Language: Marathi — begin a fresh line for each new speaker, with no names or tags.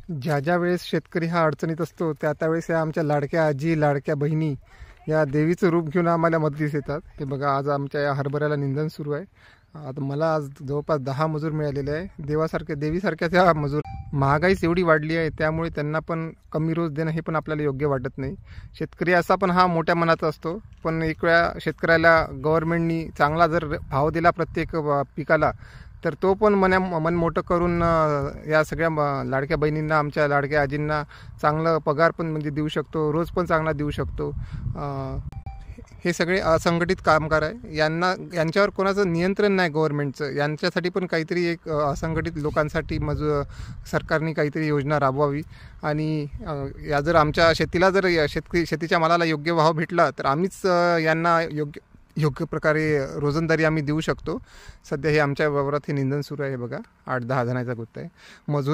ज्या ज्या वेळेस शेतकरी हा अडचणीत असतो त्या त्यावेळेस या आमच्या लाडक्या आजी लाडक्या बहिणी या देवीचं रूप घेऊन आम्हाला मदतीस येतात. हे बघा, आज आमच्या या हरभऱ्याला निंदन सुरू आहे. आता मला आज जवळपास 10 मजूर मिळालेले आहे. देवीसारख्याच या मजूर. महागाईच एवढी वाढली आहे त्यामुळे त्यांना पण कमी रोज देणं हे पण आपल्याला योग्य वाटत नाही. शेतकरी असा पण हा मोठ्या मनाचा असतो, पण एक वेळा शेतकऱ्याला गव्हर्नमेंटनी चांगला जर भाव दिला प्रत्येक पिकाला, तर तो पण मन मोठं करून या सगळ्या लाडक्या बहिणींना, आमच्या लाडक्या आजींना चांगलं पगार पण म्हणजे देऊ शकतो, रोज पण चांगला देऊ शकतो. हे सगळे असंघटित कामगार आहे, यांच्यावर कोणाचं नियंत्रण नाही गव्हर्नमेंटचं. यांच्यासाठी पण काहीतरी एक असंघटित लोकांसाठी सरकारने काहीतरी योजना राबवावी. आणि या जर आमच्या शेतीला जर शेतीच्या मालाला योग्य भाव भेटला तर आम्हीच यांना योग्य प्रकारे रोजंदारी आम्ही देऊ शकतो. सध्या हे आमच्या वावरात हे निंदन सुरू आहे. बघा, 8-10 जणांचा गुत्त आहे. मजूर